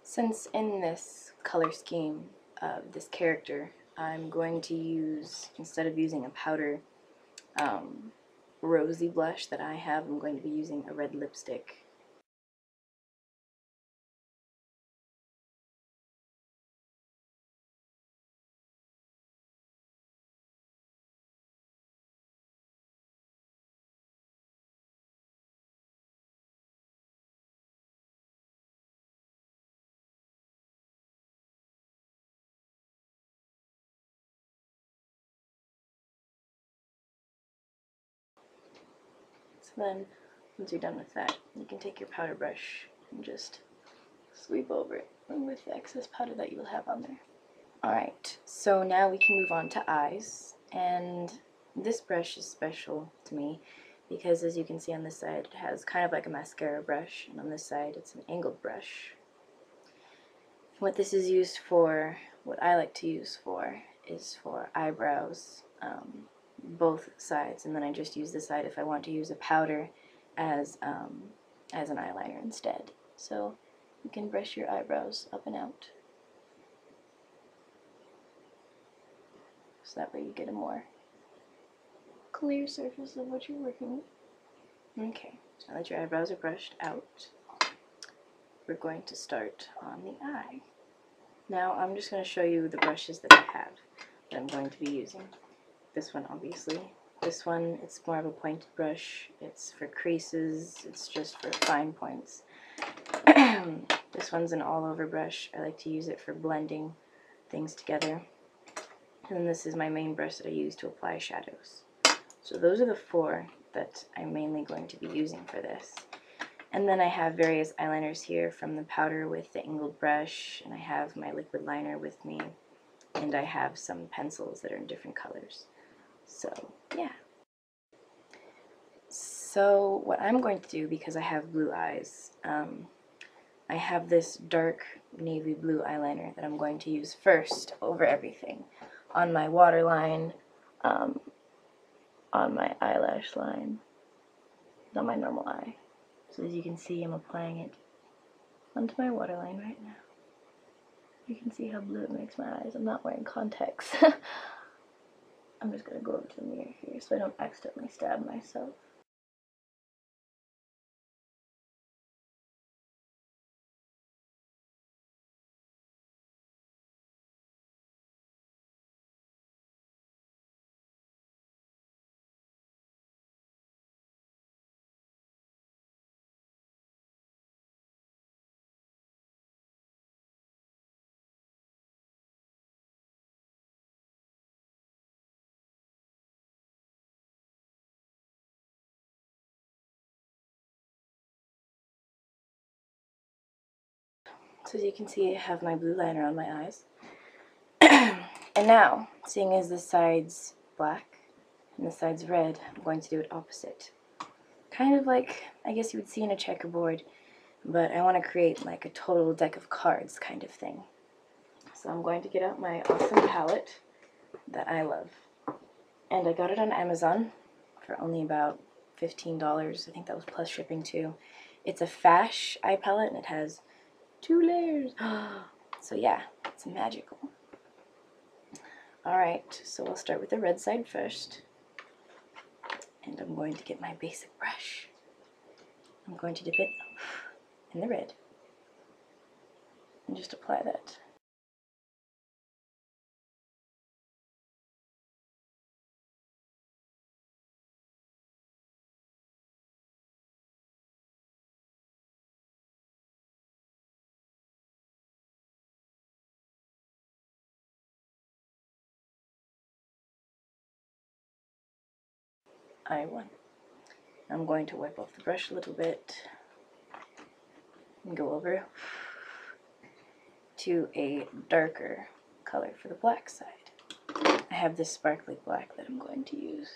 Since in this color scheme of this character, I'm going to use, instead of using a powder rosy blush that I have, I'm going to be using a red lipstick. So then, once you're done with that, you can take your powder brush and just sweep over it with the excess powder that you'll have on there. Alright, so now we can move on to eyes, and this brush is special to me because, as you can see on this side, it has kind of like a mascara brush, and on this side it's an angled brush. What this is used for, what I like to use for, is for eyebrows, both sides, and then I just use the side if I want to use a powder as an eyeliner instead. So you can brush your eyebrows up and out, so that way you get a more clear surface of what you're working with. Okay, so now that your eyebrows are brushed out, we're going to start on the eye. Now I'm just going to show you the brushes that I have that I'm going to be using. This one, obviously. This one, it's more of a pointed brush. It's for creases. It's just for fine points. This one's an all-over brush. I like to use it for blending things together. And then this is my main brush that I use to apply shadows. So those are the four that I'm mainly going to be using for this. And then I have various eyeliners here, from the powder with the angled brush, and I have my liquid liner with me, and I have some pencils that are in different colors. So, yeah. So what I'm going to do, because I have blue eyes, I have this dark navy blue eyeliner that I'm going to use first over everything. On my waterline, on my eyelash line, on my normal eye. So as you can see, I'm applying it onto my waterline right now. You can see how blue it makes my eyes. I'm not wearing contacts. I'm just going to go over to the mirror here so I don't accidentally stab myself. So as you can see, I have my blue liner on my eyes. And now, seeing as this side's black and this side's red, I'm going to do it opposite. Kind of like, I guess you would see in a checkerboard, but I want to create like a total deck of cards kind of thing. So I'm going to get out my awesome palette that I love. And I got it on Amazon for only about $15. I think that was plus shipping too. It's a Fash eye palette, and it has 2 layers. So yeah, it's magical. Alright, so we'll start with the red side first. And I'm going to get my basic brush. I'm going to dip it in the red and just apply that. I won. I'm going to wipe off the brush a little bit and go over to a darker color for the black side. I have this sparkly black that I'm going to use.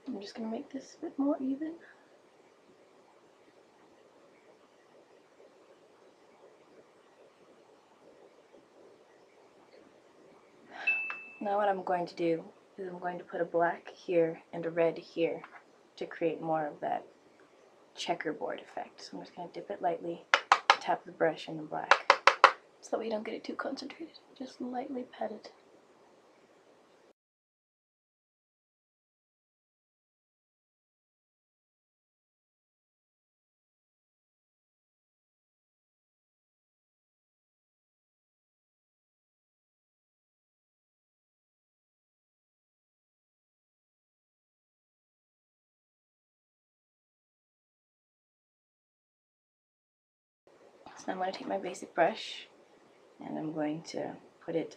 I'm just going to make this a bit more even. Now what I'm going to do is I'm going to put a black here and a red here to create more of that checkerboard effect. So I'm just going to dip it lightly, tap the brush in the black, so that we don't get it too concentrated. Just lightly pat it. So I'm going to take my basic brush and I'm going to put it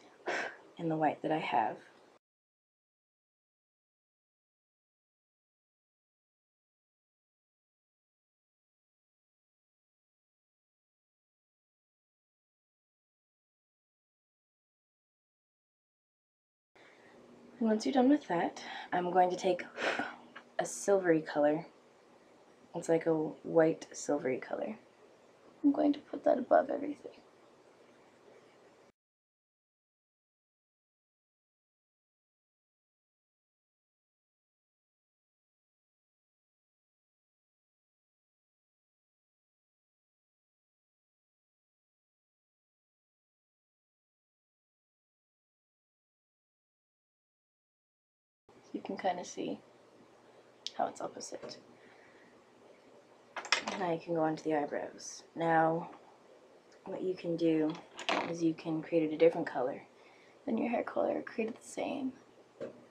in the white that I have. And once you're done with that, I'm going to take a silvery color. It's like a white silvery color. I'm going to put that above everything. So you can kind of see how it's opposite. Now you can go on to the eyebrows. Now, what you can do is you can create it a different color than your hair color, create it the same.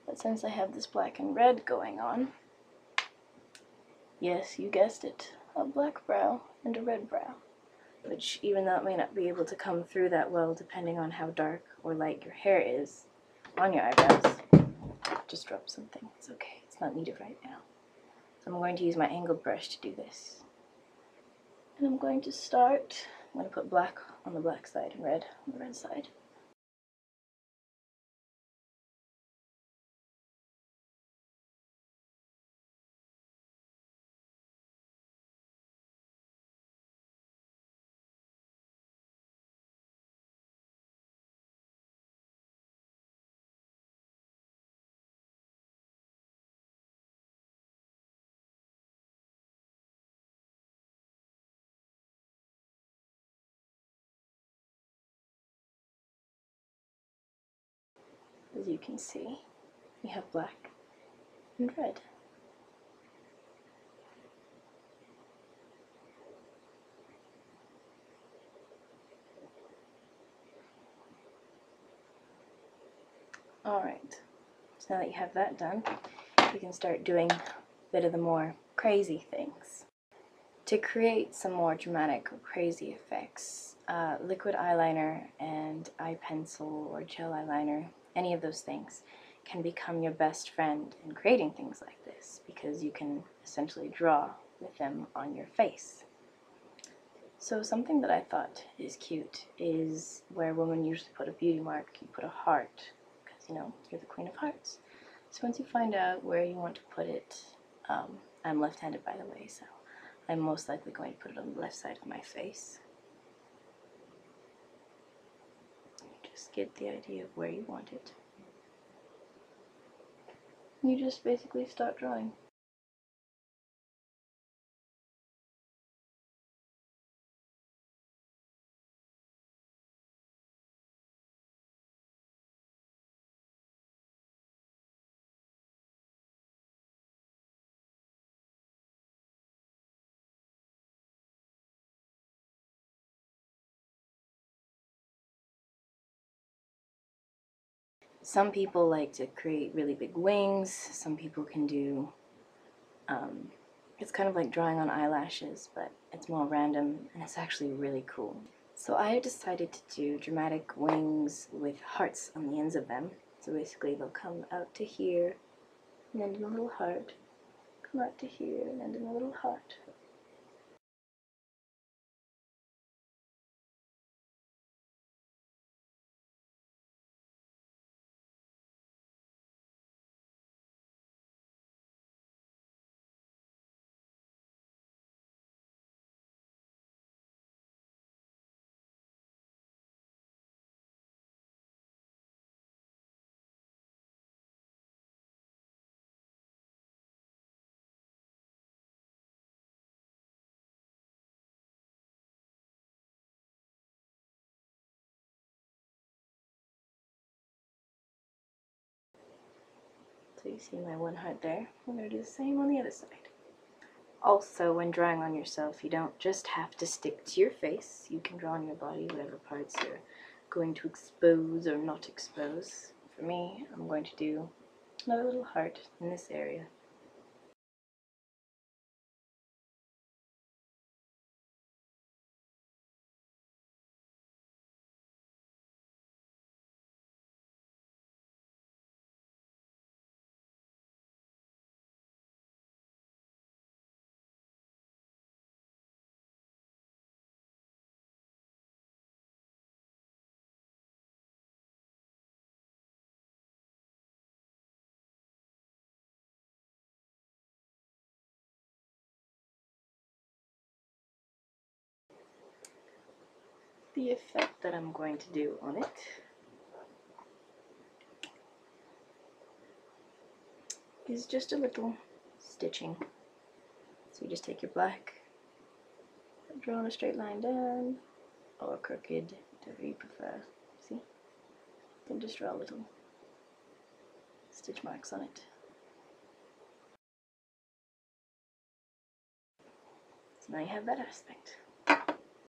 But since I have this black and red going on, yes, you guessed it, a black brow and a red brow. Which, even though it may not be able to come through that well depending on how dark or light your hair is on your eyebrows, just drop something, it's okay, it's not needed right now. So I'm going to use my angled brush to do this. And I'm going to start, I'm going to put black on the black side and red on the red side. As you can see, we have black and red. Alright, so now that you have that done, you can start doing a bit of the more crazy things. To create some more dramatic or crazy effects, liquid eyeliner and eye pencil or gel eyeliner, any of those things, can become your best friend in creating things like this because you can essentially draw with them on your face. So something that I thought is cute is where women usually put a beauty mark, you put a heart, because you know, you're the queen of hearts. So once you find out where you want to put it, I'm left-handed by the way, so I'm most likely going to put it on the left side of my face. Just get the idea of where you want it. You just basically start drawing. Some people like to create really big wings, some people can do, it's kind of like drawing on eyelashes, but it's more random and it's actually really cool. So I decided to do dramatic wings with hearts on the ends of them. So basically they'll come out to here, and end in a little heart, come out to here, and end in a little heart. So you see my one heart there. I'm going to do the same on the other side. Also, when drawing on yourself, you don't just have to stick to your face. You can draw on your body whatever parts you're going to expose or not expose. For me, I'm going to do another little heart in this area. The effect that I'm going to do on it is just a little stitching. So you just take your black, draw on a straight line down, or crooked, whatever you prefer. See? Then just draw little stitch marks on it. So now you have that aspect.